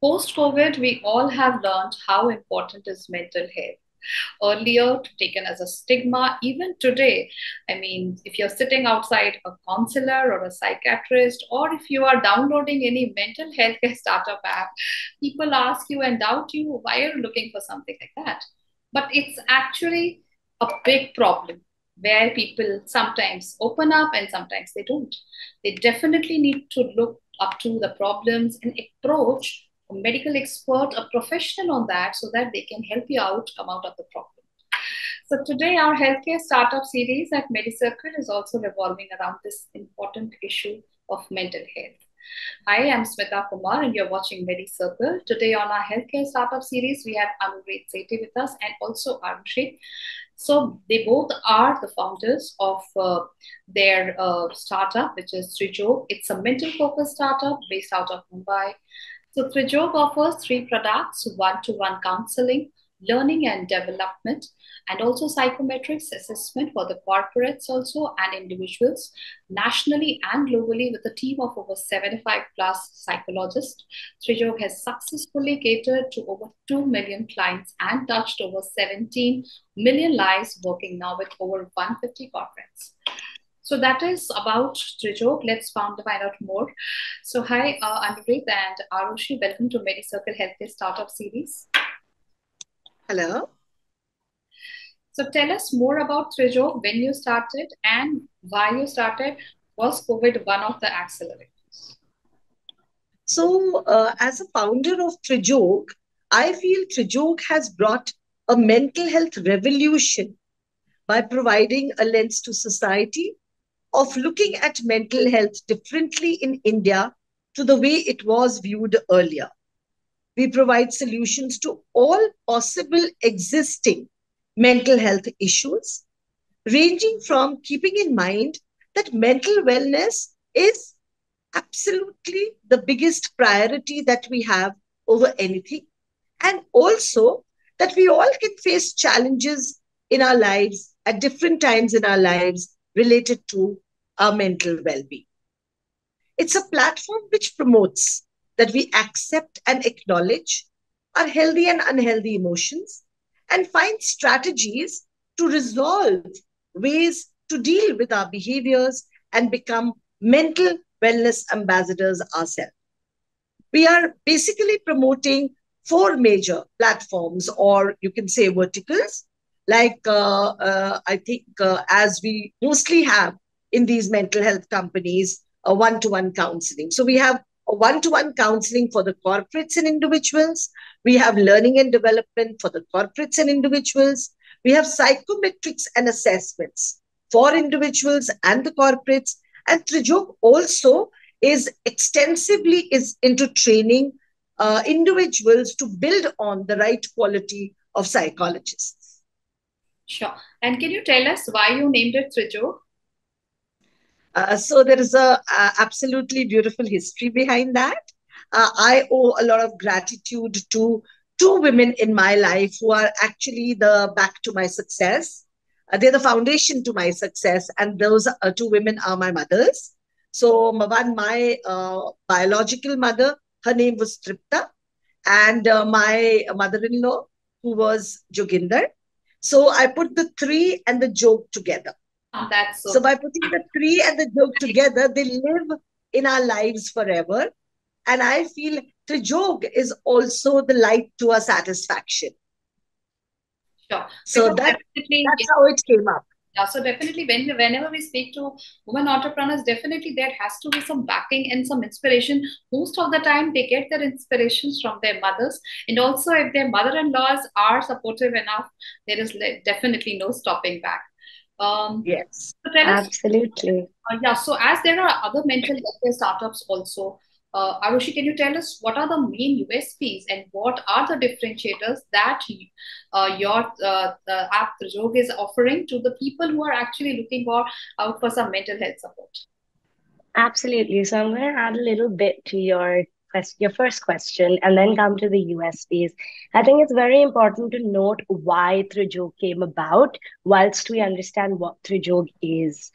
Post-COVID, we all have learned how important is mental health. Earlier, taken as a stigma, even today, I mean, if you're sitting outside a counselor or a psychiatrist, or if you are downloading any mental health care startup app, people ask you and doubt you, why are you looking for something like that? But it's actually a big problem where people sometimes open up and sometimes they don't. They definitely need to look up to the problems and approach a medical expert, a professional on that, so that they can help you out, come out of the problem. So today, our healthcare startup series at Medicircle is also revolving around this important issue of mental health. Hi, I'm Smita Kumar, and you're watching Medicircle. Today on our healthcare startup series, we have Anureet Sethi with us and also Arushi. So they both are the founders of their startup, which is Trijog. It's a mental focus startup based out of Mumbai. So Trijog offers three products: one-to-one counseling, learning and development, and also psychometrics assessment for the corporates also and individuals, nationally and globally, with a team of over 75 plus psychologists. Trijog has successfully catered to over 2 million clients and touched over 17 million lives, working now with over 150 corporates. So that is about Trijog. Let's find out more. So hi, Anureet and Arushi. Welcome to Medicircle Healthcare Startup Series. Hello. So tell us more about Trijog, when you started and why you started. Was COVID one of the accelerators? So, as a founder of Trijog, I feel Trijog has brought a mental health revolution by providing a lens to society of looking at mental health differently in India to the way it was viewed earlier. We provide solutions to all possible existing mental health issues, ranging from keeping in mind that mental wellness is absolutely the biggest priority that we have over anything, and also that we all can face challenges in our lives at different times in our lives related to our mental well-being. It's a platform which promotes that we accept and acknowledge our healthy and unhealthy emotions and find strategies to resolve ways to deal with our behaviors and become mental wellness ambassadors ourselves. We are basically promoting four major platforms, or you can say verticals, like I think as we mostly have in these mental health companies, a one-to-one counseling. So we have a one-to-one counseling for the corporates and individuals. We have learning and development for the corporates and individuals. We have psychometrics and assessments for individuals and the corporates. And Trijog also is extensively is into training individuals to build on the right quality of psychologists. Sure. And can you tell us why you named it Trijog? So there is a absolutely beautiful history behind that. I owe a lot of gratitude to two women in my life who are actually the back to my success. They're the foundation to my success, and those two women are my mothers. So one, my biological mother, her name was Tripta, and my mother-in-law, who was Joginder. So I put the three and the joke together. That's So so. by putting the tree and the joke together, they live in our lives forever. And I feel Trijog is also the light to our satisfaction. Sure. So Because definitely, that's how it came up. yeah, so definitely whenever we speak to women entrepreneurs, definitely there has to be some backing and some inspiration. Most of the time they get their inspirations from their mothers. And also if their mother-in-laws are supportive enough, there is definitely no stopping back. Yes. So tell us, Absolutely. yeah, so as there are other mental health care startups also, Arushi, can you tell us what are the main USPs and what are the differentiators that your the app Trijog is offering to the people who are actually looking for out for some mental health support? Absolutely. So I'm going to add a little bit to your first question and then come to the USPs. I think it's very important to note why Trijog came about whilst we understand what Trijog is.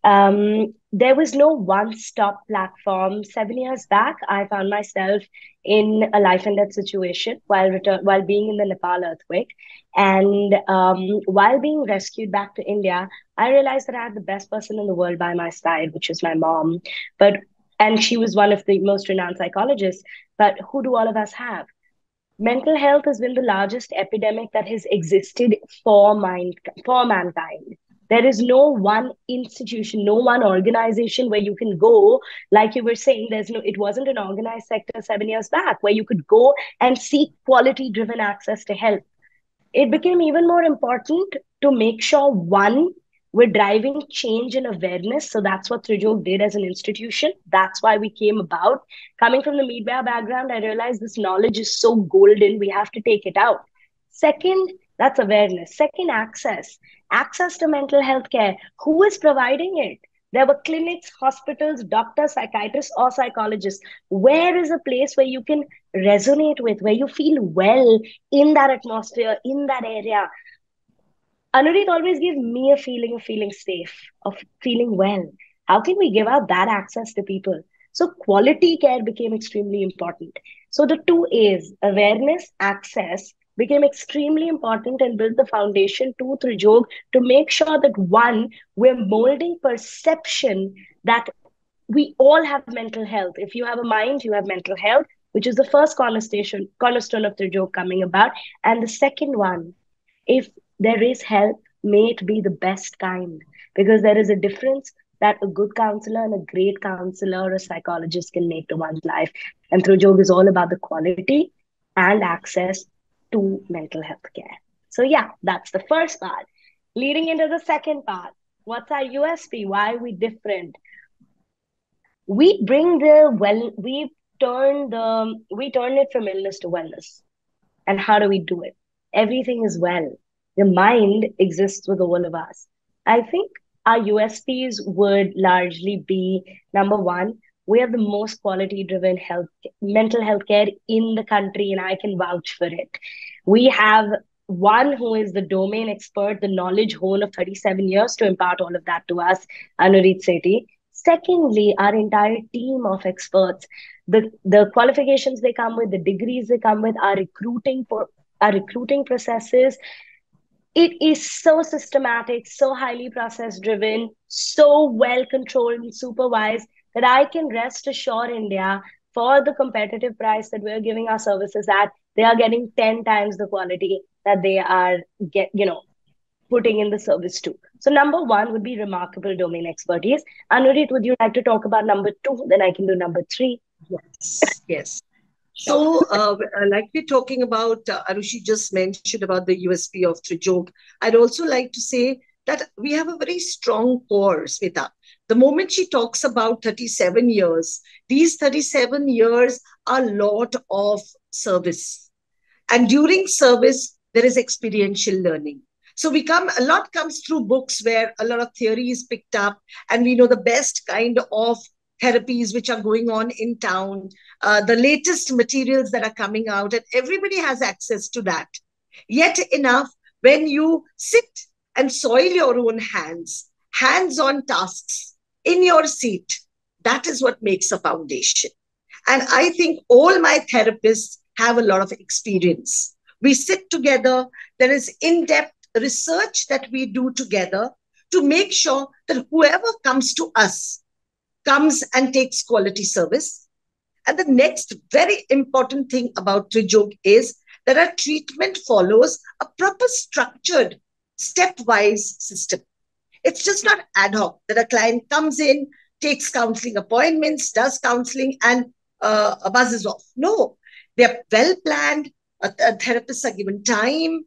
There was no one-stop platform. 7 years back, I found myself in a life and death situation while being in the Nepal earthquake, and while being rescued back to India, I realized that I had the best person in the world by my side, which is my mom. But and she was one of the most renowned psychologists. But who do all of us have? Mental health has been the largest epidemic that has existed for mankind. There is no one institution, no one organization where you can go, like you were saying, it wasn't an organized sector 7 years back where you could go and seek quality driven access to help. It became even more important to make sure, one, we're driving change and awareness. So that's what Trijog did as an institution. That's why we came about. Coming from the media background, I realized this knowledge is so golden, we have to take it out. Second, that's awareness. Second, access to mental health care. Who is providing it? There were clinics, hospitals, doctors, psychiatrists, or psychologists. Where is a place where you can resonate with, where you feel well in that atmosphere, in that area? Anurit always gives me a feeling of feeling safe, of feeling well. How can we give out that access to people? So quality care became extremely important. So the two A's, awareness, access, became extremely important and built the foundation to Trijog to make sure that, one, we're molding perception that we all have mental health. If you have a mind, you have mental health, which is the first cornerstone of Trijog coming about. And the second one, if there is help, may it be the best kind, because there is a difference that a good counselor and a great counselor or a psychologist can make to one's life. And Trijog is all about the quality and access to mental health care. So, yeah, that's the first part. Leading into the second part, what's our USP? Why are we different? We bring the well, we turn it from illness to wellness. And how do we do it? Everything is well. The mind exists with all of us. I think our USPs would largely be, number one, we have the most quality driven mental health care in the country, and I can vouch for it. We have one who is the domain expert, the knowledge hole of 37 years to impart all of that to us, Anureet Sethi. Secondly, our entire team of experts, the qualifications they come with, the degrees they come with, our recruiting processes, it is so systematic, so highly process driven, so well controlled and supervised that I can rest assured India, for the competitive price that we're giving our services at, they are getting 10 times the quality that they are putting in the service too. So number one would be remarkable domain expertise. Anurit, would you like to talk about number two? Then I can do number three. Yes, yes. Sure. So, like we're talking about, Arushi just mentioned about the USP of Trijog. I'd also like to say that we have a very strong core, Smita. The moment she talks about 37 years, these 37 years are a lot of service. And during service, there is experiential learning. So a lot comes through books where a lot of theory is picked up, and we know the best kind of therapies which are going on in town, the latest materials that are coming out, and everybody has access to that. Yet enough, when you sit and soil your own hands on tasks in your seat, that is what makes a foundation. And I think all my therapists have a lot of experience. We sit together, there is in depth research that we do together to make sure that whoever comes to us comes and takes quality service. And the next very important thing about Trijog is that our treatment follows a proper structured, stepwise system. It's just not ad hoc that a client comes in, takes counseling appointments, does counseling, and buzzes off. No, they're well planned. Therapists are given time.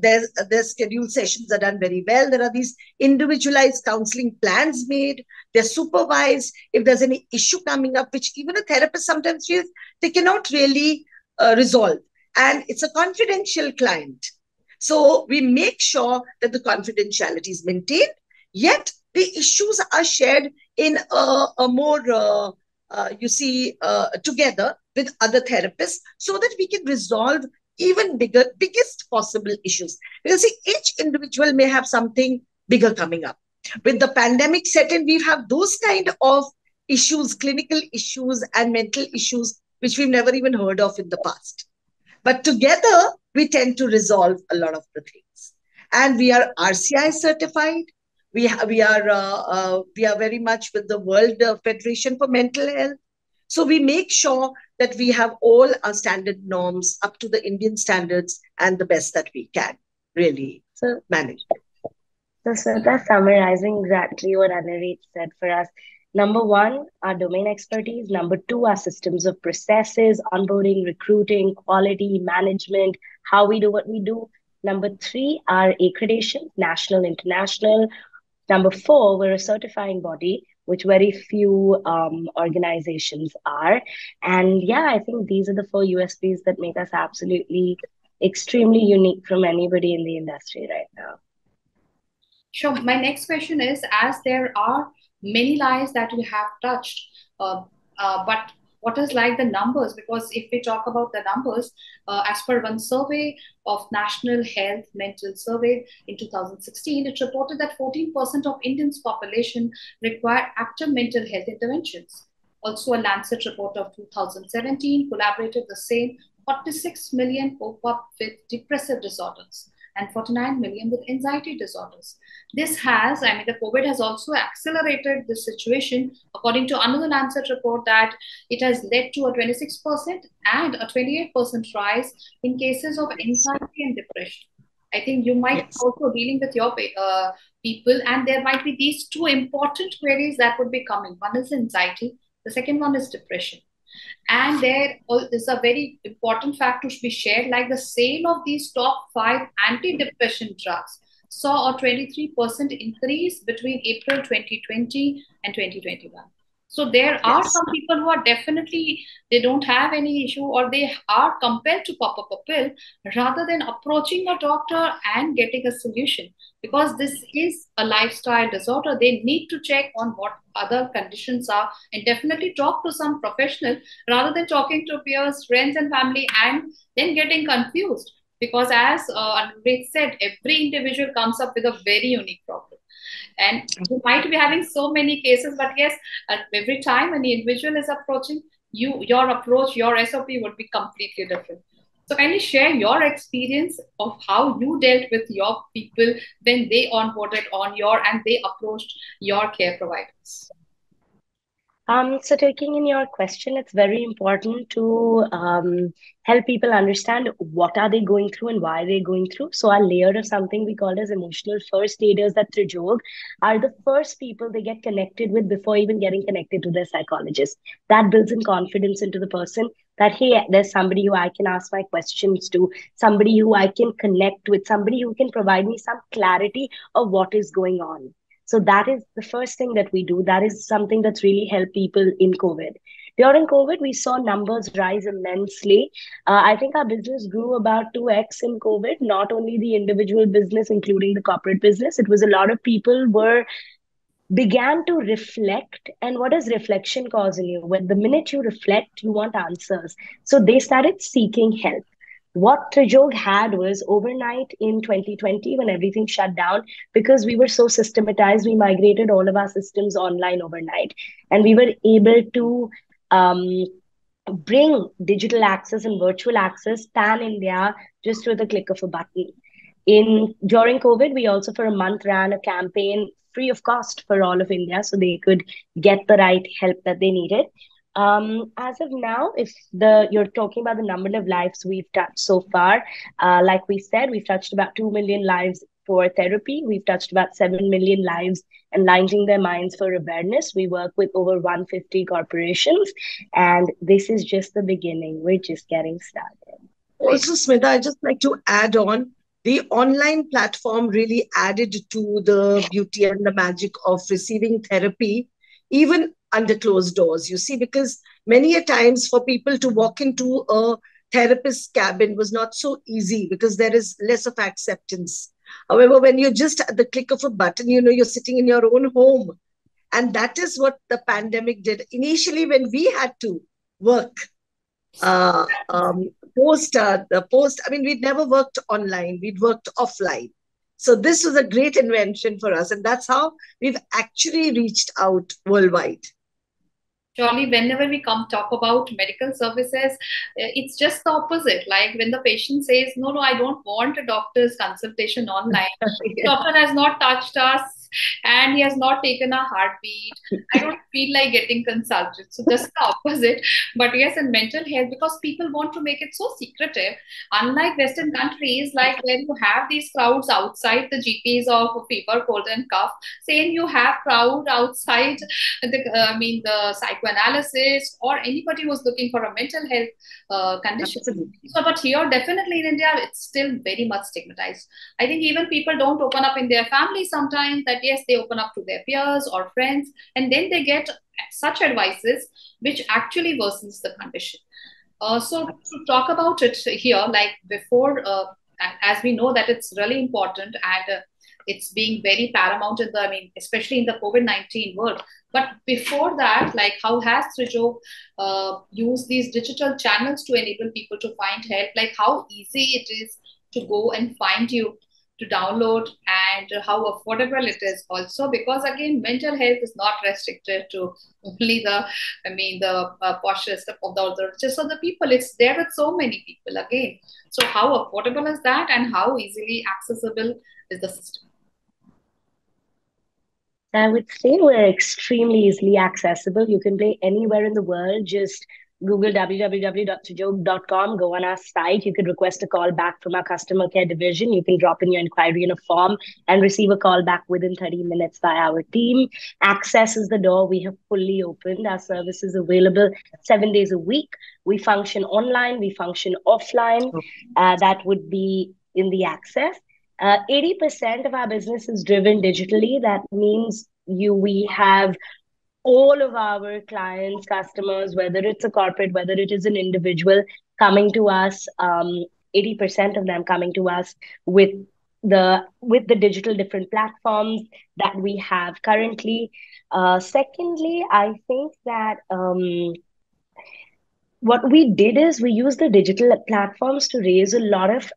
Their scheduled sessions are done very well. There are these individualized counseling plans made. They're supervised. If there's any issue coming up, which even a therapist sometimes feels they cannot really resolve, and it's a confidential client. So we make sure that the confidentiality is maintained, yet the issues are shared in a more, together with other therapists so that we can resolve even biggest possible issues. Because see, each individual may have something bigger coming up. With the pandemic set in, we have those kind of issues, clinical issues and mental issues, which we've never even heard of in the past. But together, we tend to resolve a lot of the things. And we are RCI certified. We are very much with the World Federation for Mental Health. So we make sure that we have all our standard norms up to the Indian standards and the best that we can really So, manage. so that's summarizing exactly what Anureet said for us. Number one, our domain expertise. Number two, our systems of processes, onboarding, recruiting, quality, management, how we do what we do. Number three, our accreditation, national, international. Number four, we're a certifying body, which very few organizations are. And yeah, I think these are the four USPs that make us absolutely extremely unique from anybody in the industry right now. Sure. My next question is, as there are many lives that you have touched, but what is like the numbers? Because if we talk about the numbers, as per one survey of National Health Mental Survey in 2016, it reported that 14% of Indians' population require active mental health interventions. Also, a Lancet report of 2017 collaborated the same 46 million cope up with depressive disorders and 49 million with anxiety disorders. This has, I mean, the COVID has also accelerated this situation, according to another Lancet report, that it has led to a 26% and a 28% rise in cases of Yes. anxiety and depression. I think you might Yes. also dealing with your people, and there might be these two important queries that would be coming. One is anxiety, the second one is depression. And there is a very important fact to be shared, like the sale of these top five antidepressant drugs saw a 23% increase between April 2020 and 2021. So there are Yes. some people who are definitely, they don't have any issue, or they are compelled to pop up a pill rather than approaching a doctor and getting a solution, because this is a lifestyle disorder. They need to check on what other conditions are and definitely talk to some professional rather than talking to peers, friends, and family and then getting confused. Because, as Anureet said, every individual comes up with a very unique problem. And you might be having so many cases, but yes, every time an individual is approaching you, your approach, your SOP would be completely different. So, kindly share your experience of how you dealt with your people when they onboarded on your and they approached your care providers. So taking in your question, it's very important to help people understand what are they going through and why they're going through. So our layer of something we call as emotional first aiders at Trijog are the first people they get connected with before even getting connected to their psychologist. That builds in confidence into the person that, hey, there's somebody who I can ask my questions to, somebody who I can connect with, somebody who can provide me some clarity of what is going on. So that is the first thing that we do. That is something that's really helped people in COVID. During COVID, we saw numbers rise immensely. I think our business grew about 2x in COVID, not only the individual business, including the corporate business. It was a lot of people were began to reflect. And what does reflection cause in you? When the minute you reflect, you want answers. So they started seeking help. What Trijog had was overnight in 2020, when everything shut down, because we were so systematized, we migrated all of our systems online overnight. And we were able to um, bring digital access and virtual access pan India just with a click of a button. In during COVID, we also for a month ran a campaign free of cost for all of India, so they could get the right help that they needed. As of now, if the you're talking about the number of lives we've touched so far, like we said, we've touched about 2 million lives for therapy. We've touched about 7 million lives enlightening their minds for awareness. We work with over 150 corporations, and this is just the beginning. We're just getting started. Also, Smita, I just like to add on, the online platform really added to the beauty and the magic of receiving therapy, even under closed doors. You see, because many a times for people to walk into a therapist's cabin was not so easy because there is less of acceptance. However, when you're just at the click of a button, you're sitting in your own home. And that is what the pandemic did. Initially, when we had to work uh, um, post the post. I mean, we'd never worked online; we'd worked offline. So this was a great invention for us, and that's how we've actually reached out worldwide. Surely, whenever we come talk about medical services, it's just the opposite. Like when the patient says, "No, no, I don't want a doctor's consultation online. The Yes, doctor has not touched us and he has not taken a heartbeat. I don't feel like getting consulted." So just the opposite. But yes, in mental health, because people want to make it so secretive, unlike Western countries, like where you have these crowds outside the GPs of fever, cold, and cough, saying you have crowd outside the psychoanalysis or anybody who's looking for a mental health condition. absolutely. So, but here, definitely in India, it's still very much stigmatized. I think even people don't open up in their family sometimes, that yes, they open up to their peers or friends, and then they get such advices which actually worsens the condition. So to talk about it here, like before, as we know that it's really important and it's being very paramount in the, especially in the COVID-19 world. But before that, like how has Trijog used these digital channels to enable people to find help? Like how easy it is to go and find you, to download, and how affordable it is also, because again, mental health is not restricted to only the the poshest of the richest of the people. It's there with so many people again. So how affordable is that, and how easily accessible is the system? I would say we're extremely easily accessible. You can play anywhere in the world. Just Google www.trijog.com, go on our site. You can request a call back from our customer care division. You can drop in your inquiry in a form and receive a call back within 30 minutes by our team. Access is the door. We have fully opened. Our service is available 7 days a week. We function online, we function offline. That would be in the access. 80% of our business is driven digitally. That means we have all of our clients, customers, whether it's a corporate, whether it is an individual, coming to us. 80% of them coming to us with the digital different platforms that we have currently. Secondly, I think that what we did is we used the digital platforms to raise a lot of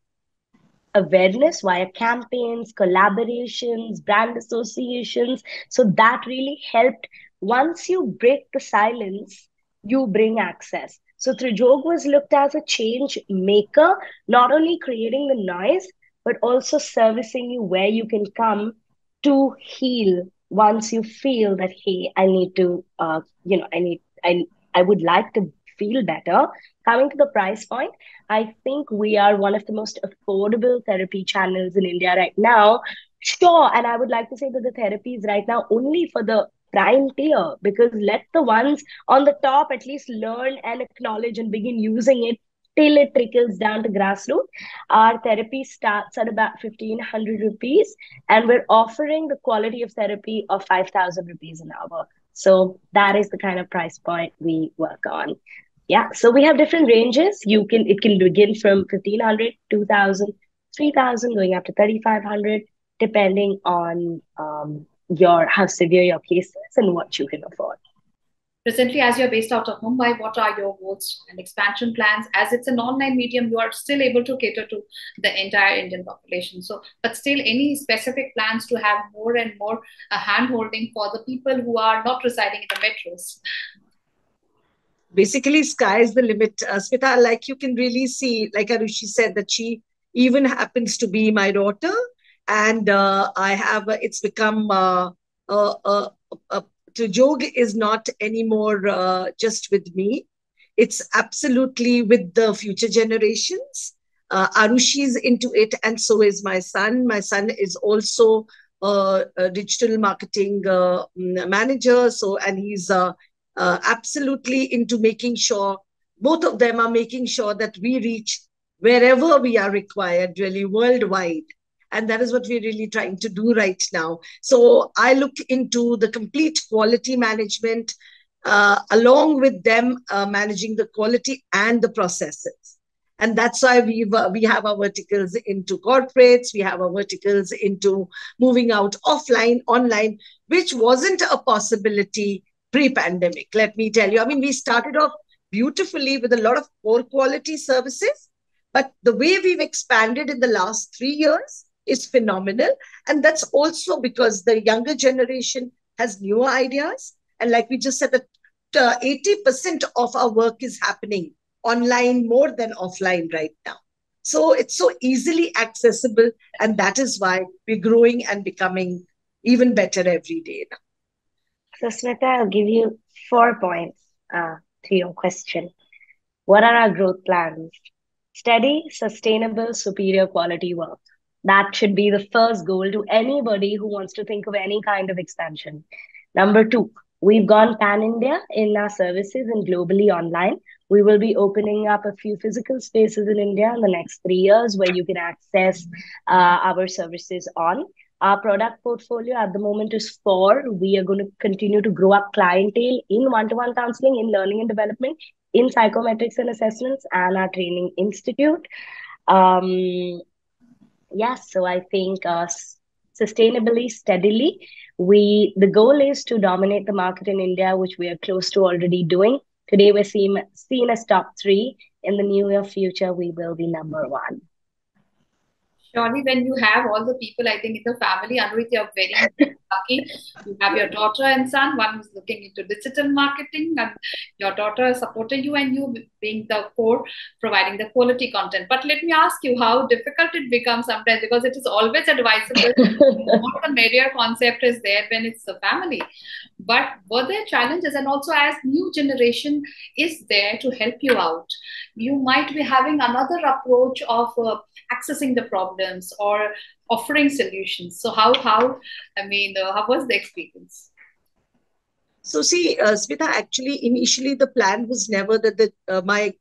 awareness via campaigns, collaborations, brand associations. So that really helped. Once you break the silence, you bring access. So Trijog was looked as a change maker, not only creating the noise, but also servicing you where you can come to heal once you feel that, hey, I need to, I would like to feel better. Coming to the price point, I think we are one of the most affordable therapy channels in India right now. Sure, and I would like to say that the therapy is right now only for the prime tier, because let the ones on the top at least learn and acknowledge and begin using it till it trickles down to grassroots. Our therapy starts at about 1,500 rupees, and we're offering the quality of therapy of 5,000 rupees an hour. So that is the kind of price point we work on. Yeah, so we have different ranges. It can begin from 1,500, 2,000, 3,000, going up to 3,500, depending on your how severe your case is and what you can afford. Presently, as you're based out of Mumbai, what are your goals and expansion plans? As it's an online medium, you are still able to cater to the entire Indian population. So, but still, any specific plans to have more and more hand holding for the people who are not residing in the metros? Basically, sky is the limit. Smita, like you can really see, like Arushi said, that she even happens to be my daughter. And it's become, Trijog is not anymore just with me. It's absolutely with the future generations. Arushi is into it, and so is my son. My son is also a digital marketing manager. So, and he's absolutely into making sure, both of them are making sure that we reach wherever we are required, really worldwide. And that is what we're really trying to do right now. So I look into the complete quality management, along with them managing the quality and the processes. And that's why we have our verticals into corporates, we have our verticals into moving out offline, online, which wasn't a possibility pre-pandemic. Let me tell you, I mean, we started off beautifully with a lot of poor quality services, but the way we've expanded in the last 3 years, is phenomenal. And that's also because the younger generation has newer ideas. And like we just said, that 80% of our work is happening online more than offline right now. So it's so easily accessible. And that is why we're growing and becoming even better every day now. So, Smita, I'll give you 4 points to your question. What are our growth plans? Steady, sustainable, superior quality work. That should be the first goal to anybody who wants to think of any kind of expansion. Number two, we've gone pan India in our services and globally online. We will be opening up a few physical spaces in India in the next 3 years where you can access our services on. Our product portfolio at the moment is four. We are going to continue to grow our clientele in one to one counseling, in learning and development, in psychometrics and assessments, and our training institute. Um, yes, so I think sustainably, steadily, the goal is to dominate the market in India, which we are close to already doing. Today, we're seen as top three. In the near future, we will be number one. Surely, when you have all the people, I think in the family, Anurit, you're very lucky. You have your daughter and son. One is looking into digital marketing, and your daughter is supporting you, and you being the core, providing the quality content. But let me ask you how difficult it becomes sometimes, because it is always advisable. More the merrier concept is there when it's the family. But were there challenges, and also as new generation is there to help you out, you might be having another approach of accessing the problems or offering solutions. So how was the experience? So see, Smita, actually, initially the plan was never that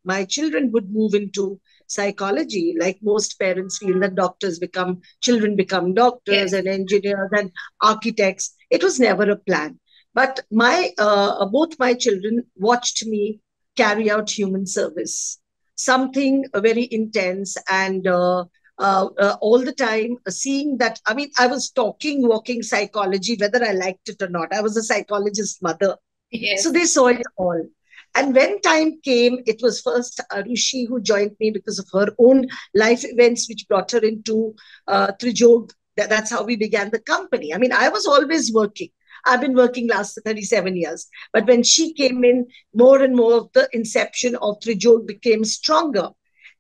my children would move into psychology. Like most parents feel that children become doctors Yes. and engineers and architects. It was never a plan. But both my children watched me carry out human service, something very intense and all the time seeing that. I mean, I was talking, walking psychology, whether I liked it or not. I was a psychologist mother. So Yes. they saw it all. And when time came, it was first Arushi who joined me because of her own life events, which brought her into Trijog. That's how we began the company. I mean, I was always working. I've been working last 37 years. But when she came in, more and more of the inception of Trijog became stronger.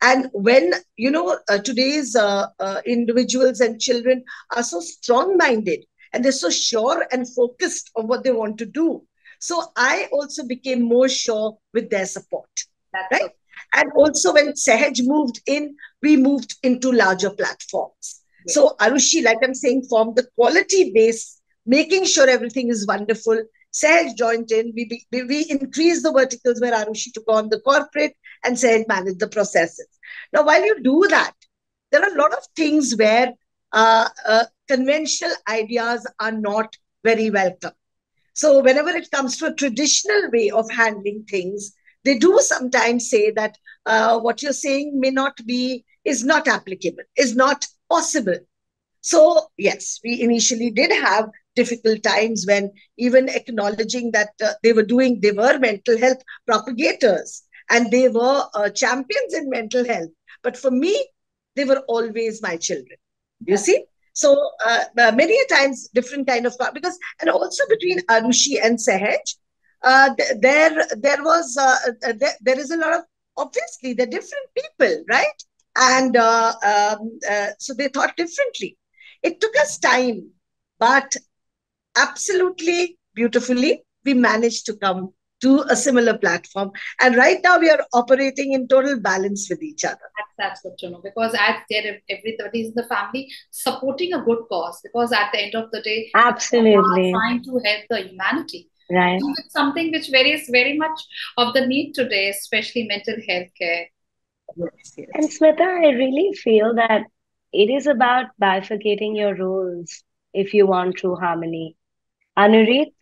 And when, today's individuals and children are so strong minded and they're so sure and focused on what they want to do. So I also became more sure with their support, That's right? so And also when Sahaj moved in, we moved into larger platforms. great. So Arushi, like I'm saying, formed the quality base, making sure everything is wonderful. Sahaj joined in. We increased the verticals where Arushi took on the corporate and Sahaj managed the processes. Now, while you do that, there are a lot of things where conventional ideas are not very welcome. So whenever it comes to a traditional way of handling things, they do sometimes say that what you're saying is not applicable, is not possible. So yes, we initially did have difficult times when even acknowledging that they were mental health propagators and they were champions in mental health. But for me, they were always my children. You That's see? So many a times different kind of, because, and also between Arushi and Sahaj, there is a lot of, obviously they're different people, right? And so they thought differently. It took us time, but absolutely beautifully, we managed to come to a similar platform. And right now we are operating in total balance with each other. that's good to know, because as there everybody is in the family supporting a good cause, because at the end of the day we are Absolutely. trying to help the humanity. Right. And it's something which varies very much of the need today, especially mental health care. Yes, And yes. Smita, I really feel that it is about bifurcating your roles if you want true harmony. Anureet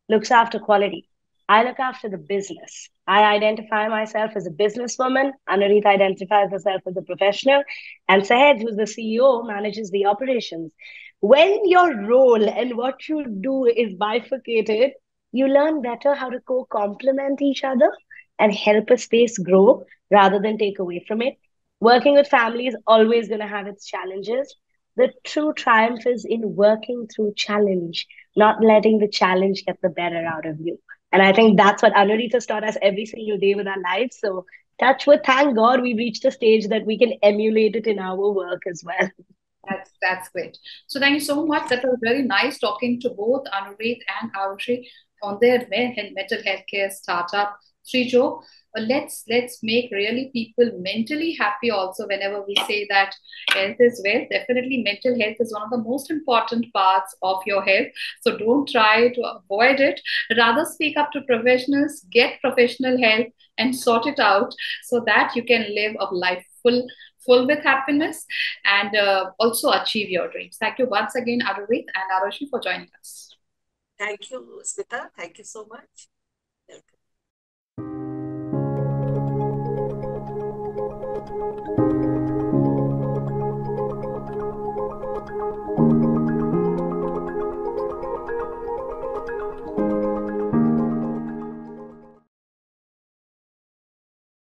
looks after quality. I look after the business. I identify myself as a businesswoman. Anureet identifies herself as a professional. And Sahaj, who's the CEO, manages the operations. When your role and what you do is bifurcated, you learn better how to co complement each other and help a space grow rather than take away from it. Working with family is always going to have its challenges, The true triumph is in working through challenge, not letting the challenge get the better out of you. And I think that's what Anurit has taught us every single day with our lives. So, touch wood, thank God we've reached a stage that we can emulate it in our work as well. That's great. So thank you so much. That was very nice talking to both Anureet and Arushi on their mental health care startup Trijog. Let's make really people mentally happy also. Whenever we say that health is wealth, definitely mental health is one of the most important parts of your health. So don't try to avoid it. Rather speak up to professionals, get professional help, and sort it out so that you can live a life full with happiness and also achieve your dreams. Thank you once again, Anureet and Arushi, for joining us. Thank you, Smita. Thank you so much. Welcome.